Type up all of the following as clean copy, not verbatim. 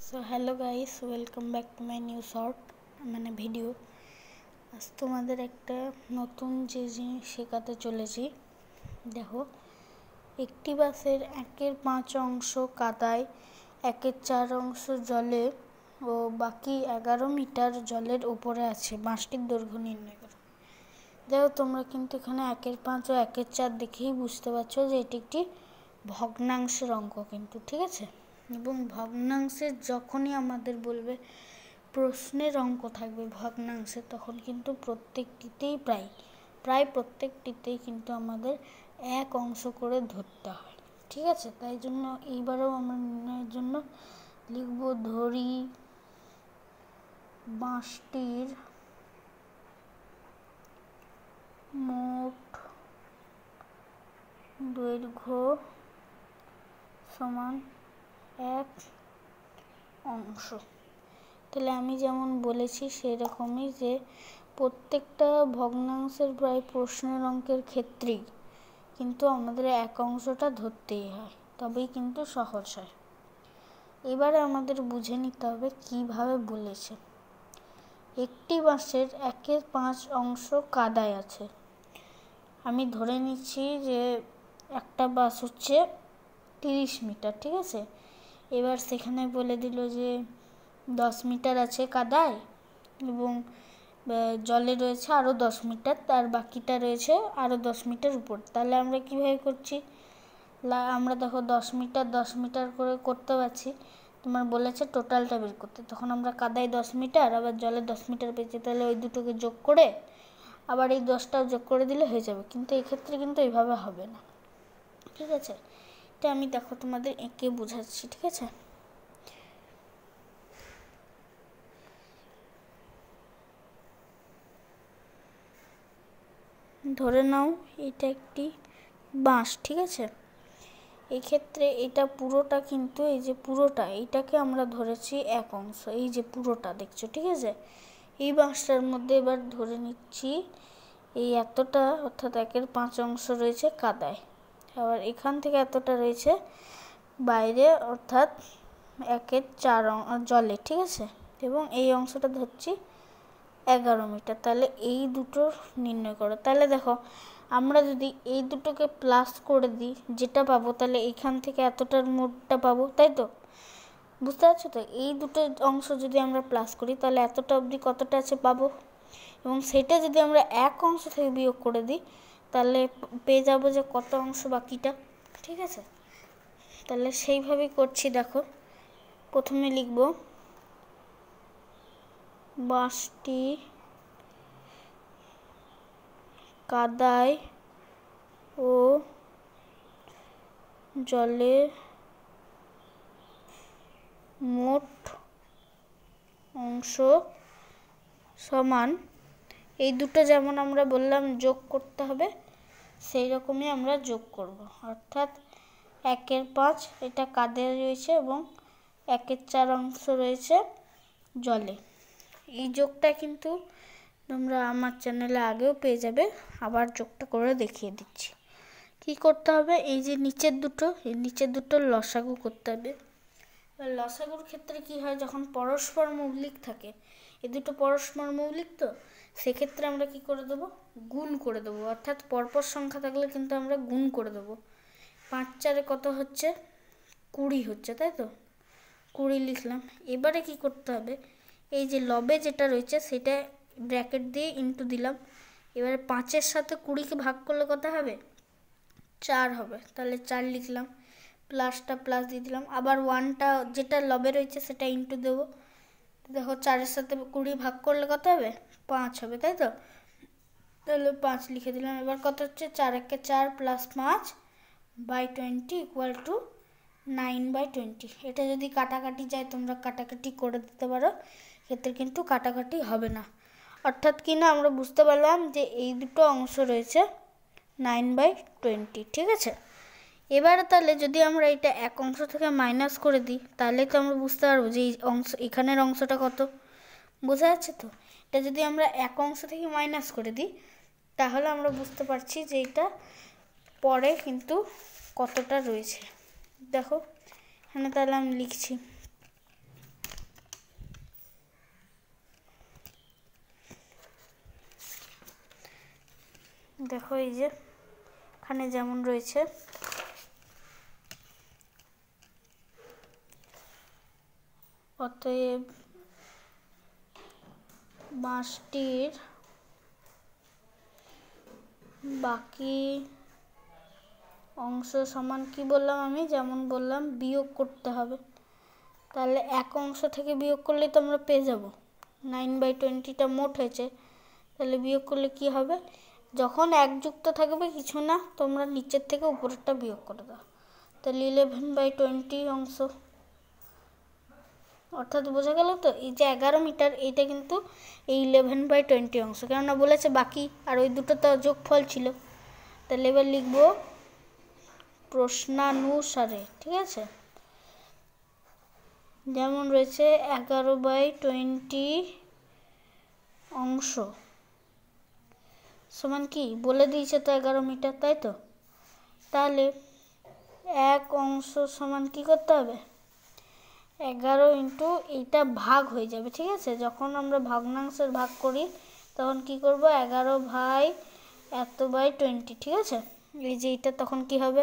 So hello guys, welcome back to my new short video. আজ তোমাদের একটা নতুন যে জিনিস শেখাতে চলেছি। দেখো, একটি বাসের 1/5 অংশ কাদায়, 1/4 অংশ জলে ও বাকি 11 মিটার জলের উপরে আছে। বাসটির দৈর্ঘ্য নির্ণয় করো। দেখো, তোমরা কিন্তু এখানে 1/5 ও 1/4 দেখেই বুঝতে পারছো যে এটি একটি ভগ্নাংশের অঙ্ক কিন্তু, ঠিক আছে। এবং ভগ্নাংশের যখনই আমাদের বলবে প্রশ্নের অঙ্ক থাকবে ভগ্নাংশে, তখন কিন্তু প্রত্যেকটিতেই প্রায় প্রত্যেকটিতেই কিন্তু আমাদের এক অংশ করে ধরতে হয়, ঠিক আছে। তাই জন্য এইবারেও আমরা নির্ণয়ের জন্য লিখব, ধরি বাঁশটির মোট দৈর্ঘ্য সমান এক অংশ। তাহলে আমি যেমন বলেছি সেই রকমই, যে প্রত্যেকটা ভগ্নাংশের প্রায় প্রশ্নের অঙ্কের ক্ষেত্রেই কিন্তু আমাদের এক অংশটা ধরতেই হয়, তবেই কিন্তু সহজ হয়। এবারে আমাদের বুঝে নিতে হবে কিভাবে বলেছে। একটি বাঁশের 1/5 অংশ কাদায় আছে। আমি ধরে নিচ্ছি যে একটা বাঁশ হচ্ছে 30 মিটার, ঠিক আছে। এবার সেখানে বলে দিল যে 10 মিটার আছে কাদায় এবং জলে রয়েছে আরও 10 মিটার, তার বাকিটা রয়েছে আরও 10 মিটার উপর। তাহলে আমরা কীভাবে করছি, আমরা দেখো 10 মিটার করে করতে পারছি। তোমার বলেছে টোটালটা বের করতে, তখন আমরা কাদায় 10 মিটার আবার জলে 10 মিটার পেয়েছি, তাহলে ওই দুটোকে যোগ করে আবার এই 10টাও যোগ করে দিলে হয়ে যাবে। কিন্তু এই ক্ষেত্রে কিন্তু এইভাবে হবে না, ঠিক আছে। এটা আমি দেখো তোমাদের এঁকে বোঝাচ্ছি, ঠিক আছে। ধরে নাও এটা একটি বাঁশ, ঠিক আছে। এই ক্ষেত্রে এটা পুরোটা কিন্তু, এই যে পুরোটা, এইটাকে আমরা ধরেছি এক অংশ, এই যে পুরোটা দেখছো, ঠিক আছে। এই বাঁশটার মধ্যে এবার ধরে নিচ্ছি এই এতটা, অর্থাৎ 1/5 অংশ রয়েছে কাদায়, আবার এখান থেকে এতটা রয়েছে বাইরে, অর্থাৎ 1/4 জলে, ঠিক আছে। এবং এই অংশটা ধরছি 11 মিটার। তাহলে এই দুটো নির্ণয় করো। তাহলে দেখো, আমরা যদি এই দুটোকে প্লাস করে দিই, যেটা পাবো, তাহলে এইখান থেকে এতটার মোটটা পাবো, তাই তো? বুঝতে পারছো তো? এই দুটো অংশ যদি আমরা প্লাস করি, তাহলে এতটা অবধি কতটা আছে পাবো, এবং সেটা যদি আমরা এক অংশ থেকে বিয়োগ করে দিই, তাহলে পেয়ে যাবো যে কত অংশ বাকিটা, ঠিক আছে। তাহলে সেইভাবেই করছি। দেখো, প্রথমে লিখব বাঁশটি কাদায় ও জলে মোট অংশ সমান, এই দুটো যেমন আমরা বললাম যোগ করতে হবে, সেই রকমই আমরা যোগ করব। অর্থাৎ 1/5 এটা কাদায় রয়েছে এবং 1/4 অংশ রয়েছে জলে। এই যোগটা কিন্তু তোমরা আমার চ্যানেলে আগেও পেয়ে যাবে, আবার যোগটা করে দেখিয়ে দিচ্ছি। কি করতে হবে, এই যে নিচের দুটো, এই নিচের দুটোর লসাগু করতে হবে। লসাগুর ক্ষেত্রে কি হয়, যখন পরস্পর মৌলিক থাকে, এই দুটো পরস্পর মৌলিক, তো সেক্ষেত্রে আমরা কি করে দেবো, গুণ করে দেবো। অর্থাৎ পরপর সংখ্যা থাকলে কিন্তু আমরা গুণ করে দেবো। 5×4 কত হচ্ছে, 20 হচ্ছে, তাই তো। 20 লিখলাম। এবারে কি করতে হবে, এই যে লবে যেটা রয়েছে সেটা ব্র্যাকেট দিয়ে ইন্টু দিলাম। এবারে 5-এর সাথে 20কে ভাগ করলে কত হবে, 4 হবে। তাহলে 4 লিখলাম, প্লাসটা প্লাস দিয়ে দিলাম। আবার 1টা যেটা লবে রয়েছে সেটা ইন্টু দেবো। দেখো, 4-এর সাথে 20 ভাগ করলে কত হবে, 5 হবে, তাই তো। তাহলে 5 লিখে দিলাম। এবার কত হচ্ছে, 4×1=4 প্লাস 5/20 = 9/20। এটা যদি কাটাকাটি যায়, তোমরা কাটাকাটি করে দিতে পারো, ক্ষেত্রে কিন্তু কাটাকাটি হবে না। অর্থাৎ কি না, আমরা বুঝতে পারলাম যে এই দুটো অংশ রয়েছে 9/20, ঠিক আছে। এবারে তাহলে যদি আমরা এটা এক অংশ থেকে মাইনাস করে দিই, তাহলে তো আমরা বুঝতে পারবো যে এই অংশ, এখানের অংশটা কত, বোঝা যাচ্ছে তো। এটা যদি আমরা এক অংশ থেকে মাইনাস করে দিই, তাহলে আমরা বুঝতে পারছি যে এটা পরে কিন্তু কতটা রয়েছে। দেখো এখানে তাহলে আমি লিখছি দেখো এই যে এখানে যেমন রয়েছে অতএব বাঁশটির বাকি অংশ সমান কি বললাম আমি, যেমন বললাম বিয়োগ করতে হবে। তাহলে এক অংশ থেকে বিয়োগ করলে তো আমরা পেয়ে যাব 9/20টা মোট হয়েছে। তাহলে বিয়োগ করলে কি হবে, যখন এক যুক্ত থাকবে কিছু না, তোমরা নিচের থেকে উপরেরটা বিয়োগ করে দাও। তাহলে 11/20 অংশ, অর্থাৎ বোঝা গেল তো এই যে 11 মিটার এইটা কিন্তু এই 11/20 অংশ, কেননা বলেছে বাকি আর ওই দুটো তো যোগফল ছিল। তাহলে এবার লিখবো প্রশ্নানুসারে, ঠিক আছে, যেমন রয়েছে 11/20 অংশ সমান কি বলে দিয়েছে তো 11 মিটার, তাই তো। তাহলে এক অংশ সমান কি করতে হবে, 11 ইন্টু এইটা ভাগ হয়ে যাবে, ঠিক আছে। যখন আমরা ভগ্নাংশের ভাগ করি তখন কি করব, 11/20, ঠিক আছে। এই যে এটা তখন কি হবে,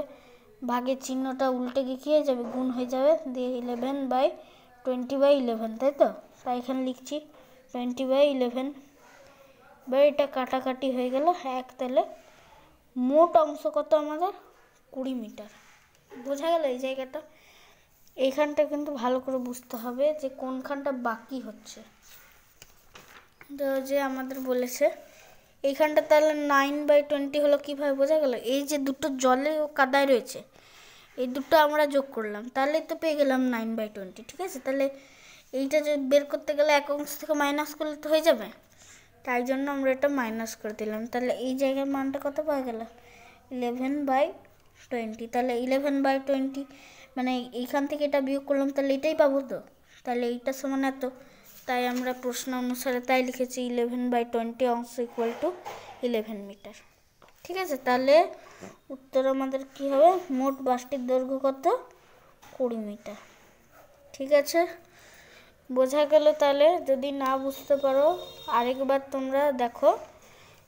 ভাগের চিহ্নটা উল্টে গিয়ে কী হয়ে যাবে, গুণ হয়ে যাবে, দিয়ে 11/20/11, তাই তো। তাই এখানে লিখছি 20/11, বা এটা কাটাকাটি হয়ে গেল এক। তাহলে মোট অংশ কত আমাদের 20 মিটার। বোঝা গেল এই জায়গাটা। এইখানটা কিন্তু ভালো করে বুঝতে হবে যে কোনখানটা বাকি হচ্ছে। তো যে আমাদের বলেছে এইখানটা, তাহলে 9/20 হলো কীভাবে বোঝা গেল, এই যে দুটো জলে ও কাদায় রয়েছে এই দুটো আমরা যোগ করলাম, তাহলে তো পেয়ে গেলাম 9/20, ঠিক আছে। তাহলে এইটা যে বের করতে গেলে এক অংশ থেকে মাইনাস করলে তো হয়ে যাবে, তাই জন্য আমরা এটা মাইনাস করে দিলাম। তাহলে এই জায়গার মানটা কত পাওয়া গেল, 11/20। তাহলে 11/20 মানে এইখান থেকে এটা বিয়োগ করলাম, তাহলে এটাই পাবো তো। তাহলে এইটা সমান এত, তাই আমরা প্রশ্ন অনুসারে তাই লিখেছি 11/20 অংশ ইকুয়াল টু 11 মিটার, ঠিক আছে। তাহলে উত্তর আমাদের কি হবে, মোট বাঁশটির দৈর্ঘ্য কত 20 মিটার, ঠিক আছে। বোঝা গেল। তাহলে যদি না বুঝতে পারো আরেকবার তোমরা দেখো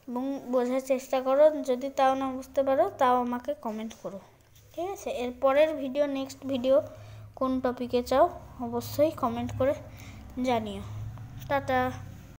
এবং বোঝার চেষ্টা করো, যদি তাও না বুঝতে পারো তাও আমাকে কমেন্ট করো, ঠিক আছে। এর পরের ভিডিও, নেক্সট ভিডিও কোন টপিকে চাও অবশ্যই কমেন্ট করে জানিও। টাটা।